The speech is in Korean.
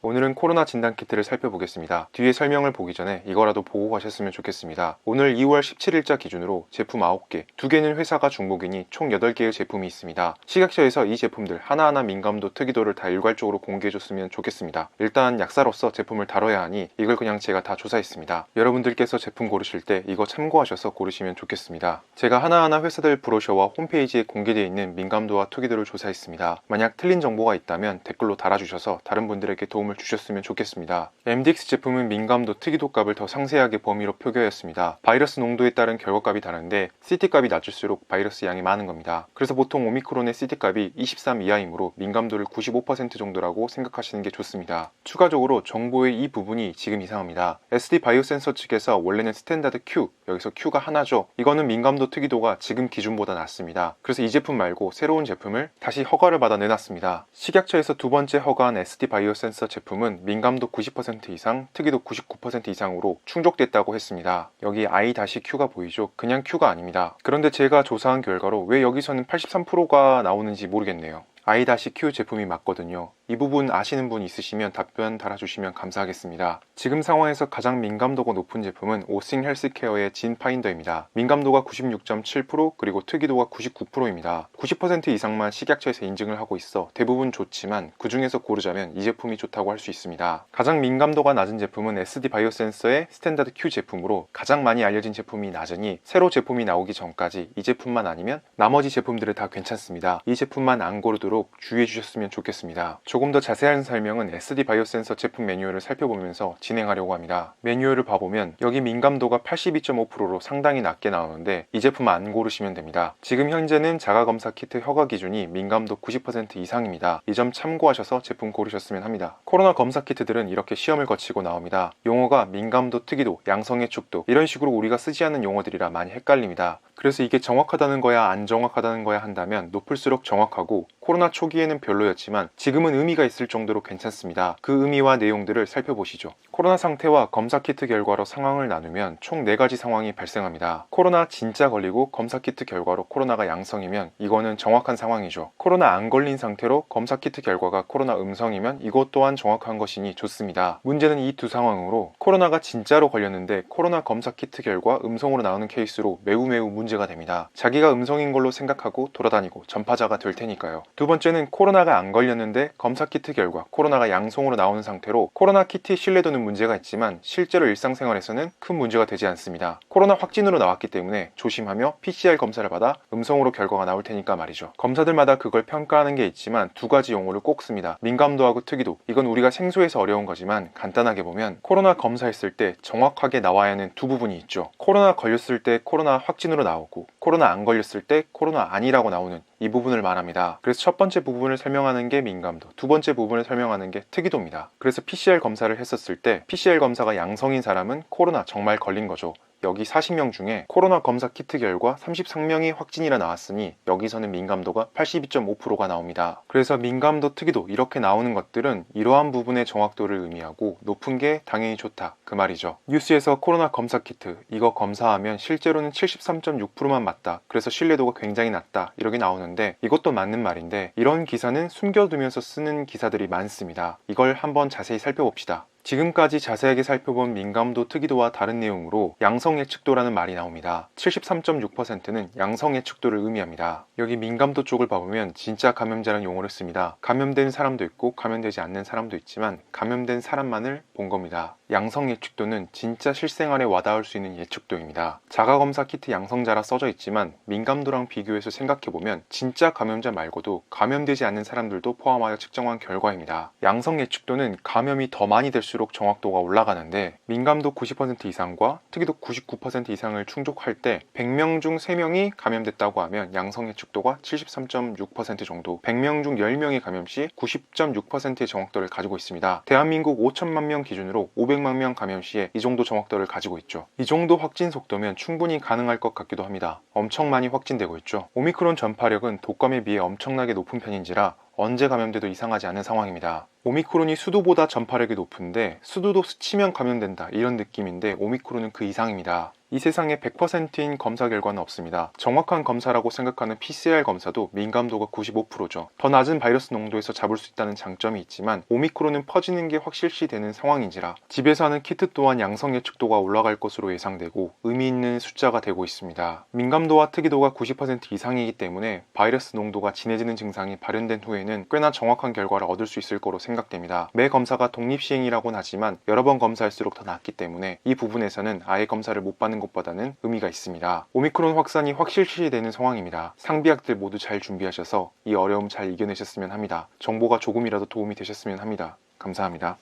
오늘은 코로나 진단키트를 살펴보겠습니다. 뒤에 설명을 보기 전에 이거라도 보고 가셨으면 좋겠습니다. 오늘 2월 17일자 기준으로 제품 9개, 2개는 회사가 중복이니 총 8개의 제품이 있습니다. 식약처에서 이 제품들 하나하나 민감도, 특이도를 다 일괄적으로 공개해줬으면 좋겠습니다. 일단 약사로서 제품을 다뤄야 하니 이걸 그냥 제가 다 조사했습니다. 여러분들께서 제품 고르실 때 이거 참고하셔서 고르시면 좋겠습니다. 제가 하나하나 회사들 브로셔와 홈페이지에 공개되어 있는 민감도와 특이도를 조사했습니다. 만약 틀린 정보가 있다면 댓글로 달아주셔서 다른 분들에게 도움을 주셨으면 좋겠습니다. MDX 제품은 민감도, 특이도 값을 더 상세하게 범위로 표기하였습니다. 바이러스 농도에 따른 결과값이 다른데 CT 값이 낮을수록 바이러스 양이 많은 겁니다. 그래서 보통 오미크론의 CT 값이 23 이하이므로 민감도를 95% 정도라고 생각하시는 게 좋습니다. 추가적으로 정보의 이 부분이 지금 이상합니다. SD 바이오센서 측에서 원래는 스탠다드 Q, 여기서 Q가 하나죠. 이거는 민감도, 특이도가 지금 기준보다 낮습니다. 그래서 이 제품 말고 새로운 제품을 다시 허가를 받아 내놨습니다. 식약처에서 두 번째 허가한 SD 바이오센서 제품은 민감도 90% 이상, 특이도 99% 이상으로 충족됐다고 했습니다. 여기 I-Q가 보이죠? 그냥 Q가 아닙니다. 그런데 제가 조사한 결과로 왜 여기서는 83%가 나오는지 모르겠네요. I-Q 제품이 맞거든요. 이 부분 아시는 분 있으시면 답변 달아주시면 감사하겠습니다. 지금 상황에서 가장 민감도가 높은 제품은 오싱 헬스케어의 진 파인더입니다. 민감도가 96.7% 그리고 특이도가 99%입니다. 90% 이상만 식약처에서 인증을 하고 있어 대부분 좋지만 그 중에서 고르자면 이 제품이 좋다고 할 수 있습니다. 가장 민감도가 낮은 제품은 SD 바이오센서의 스탠다드 Q 제품으로 가장 많이 알려진 제품이 낮으니 새로 제품이 나오기 전까지 이 제품만 아니면 나머지 제품들은 다 괜찮습니다. 이 제품만 안 고르도록 주의해 주셨으면 좋겠습니다. 조금 더 자세한 설명은 SD 바이오센서 제품 매뉴얼을 살펴보면서 진행하려고 합니다. 매뉴얼을 봐보면 여기 민감도가 82.5%로 상당히 낮게 나오는데 이 제품 안 고르시면 됩니다. 지금 현재는 자가검사 키트 허가 기준이 민감도 90% 이상입니다. 이 점 참고하셔서 제품 고르셨으면 합니다. 코로나 검사 키트들은 이렇게 시험을 거치고 나옵니다. 용어가 민감도, 특이도, 양성의 축도 이런 식으로 우리가 쓰지 않는 용어들이라 많이 헷갈립니다. 그래서 이게 정확하다는 거야 안 정확하다는 거야 한다면 높을수록 정확하고 코로나 초기에는 별로였지만 지금은 의미가 있을 정도로 괜찮습니다. 그 의미와 내용들을 살펴보시죠. 코로나 상태와 검사 키트 결과로 상황을 나누면 총 4가지 상황이 발생합니다. 코로나 진짜 걸리고 검사 키트 결과로 코로나가 양성이면 이거는 정확한 상황이죠. 코로나 안 걸린 상태로 검사 키트 결과가 코로나 음성이면 이것 또한 정확한 것이니 좋습니다. 문제는 이 두 상황으로 코로나가 진짜로 걸렸는데 코로나 검사 키트 결과 음성으로 나오는 케이스로 매우 문제가 됩니다. 자기가 음성인 걸로 생각하고 돌아다니고 전파자가 될 테니까요. 두 번째는 코로나가 안 걸렸는데 검사 키트 결과 코로나가 양성으로 나오는 상태로 코로나 키트의 신뢰도는 문제가 있지만 실제로 일상생활에서는 큰 문제가 되지 않습니다. 코로나 확진으로 나왔기 때문에 조심하며 PCR 검사를 받아 음성으로 결과가 나올 테니까 말이죠. 검사들마다 그걸 평가하는 게 있지만 2가지 용어를 꼭 씁니다. 민감도하고 특이도. 이건 우리가 생소해서 어려운 거지만 간단하게 보면 코로나 검사했을 때 정확하게 나와야 하는 두 부분이 있죠. 코로나 걸렸을 때 코로나 확진으로 나오고 코로나 안 걸렸을 때 코로나 아니라고 나오는 이 부분을 말합니다. 그래서 첫 번째 부분을 설명하는 게 민감도, 두 번째 부분을 설명하는 게 특이도입니다. 그래서 PCR 검사를 했었을 때 PCR 검사가 양성인 사람은 코로나 정말 걸린 거죠. 여기 40명 중에 코로나 검사 키트 결과 33명이 확진이라 나왔으니 여기서는 민감도가 82.5%가 나옵니다. 그래서 민감도, 특이도 이렇게 나오는 것들은 이러한 부분의 정확도를 의미하고 높은 게 당연히 좋다 그 말이죠. 뉴스에서 코로나 검사 키트 이거 검사하면 실제로는 73.6%만 맞다, 그래서 신뢰도가 굉장히 낮다 이렇게 나오는데 이것도 맞는 말인데 이런 기사는 숨겨두면서 쓰는 기사들이 많습니다. 이걸 한번 자세히 살펴봅시다. 지금까지 자세하게 살펴본 민감도, 특이도와 다른 내용으로 양성 예측도라는 말이 나옵니다. 73.6%는 양성 예측도를 의미합니다. 여기 민감도 쪽을 봐보면 진짜 감염자라는 용어를 씁니다. 감염된 사람도 있고 감염되지 않는 사람도 있지만 감염된 사람만을 본 겁니다. 양성 예측도는 진짜 실생활에 와닿을 수 있는 예측도입니다. 자가검사 키트 양성자라 써져 있지만 민감도랑 비교해서 생각해보면 진짜 감염자 말고도 감염되지 않는 사람들도 포함하여 측정한 결과입니다. 양성 예측도는 감염이 더 많이 될수록 정확도가 올라가는데 민감도 90% 이상과 특이도 99% 이상을 충족할 때 100명 중 3명이 감염됐다고 하면 양성 예측도가 73.6% 정도, 100명 중 10명이 감염 시 90.6%의 정확도를 가지고 있습니다. 대한민국 5천만 명 기준으로 500만 명 감염 시에 이 정도 정확도를 가지고 있죠. 이 정도 확진 속도면 충분히 가능할 것 같기도 합니다. 엄청 많이 확진되고 있죠. 오미크론 전파력은 독감에 비해 엄청나게 높은 편인지라 언제 감염돼도 이상하지 않은 상황입니다. 오미크론이 수도보다 전파력이 높은데 수도도 스치면 감염된다 이런 느낌인데 오미크론은 그 이상입니다. 이 세상에 100%인 검사 결과는 없습니다. 정확한 검사라고 생각하는 PCR 검사도 민감도가 95%죠. 더 낮은 바이러스 농도에서 잡을 수 있다는 장점이 있지만 오미크론은 퍼지는 게 확실시 되는 상황인지라 집에서 하는 키트 또한 양성 예측도가 올라갈 것으로 예상되고 의미 있는 숫자가 되고 있습니다. 민감도와 특이도가 90% 이상이기 때문에 바이러스 농도가 진해지는 증상이 발현된 후에는 꽤나 정확한 결과를 얻을 수 있을 거로 생각됩니다. 매 검사가 독립시행이라고는 하지만 여러 번 검사할수록 더 낫기 때문에 이 부분에서는 아예 검사를 못 받는 것보다는 의미가 있습니다. 오미크론 확산이 확실시되는 상황입니다. 상비약들 모두 잘 준비하셔서 이 어려움 잘 이겨내셨으면 합니다. 정보가 조금이라도 도움이 되셨으면 합니다. 감사합니다.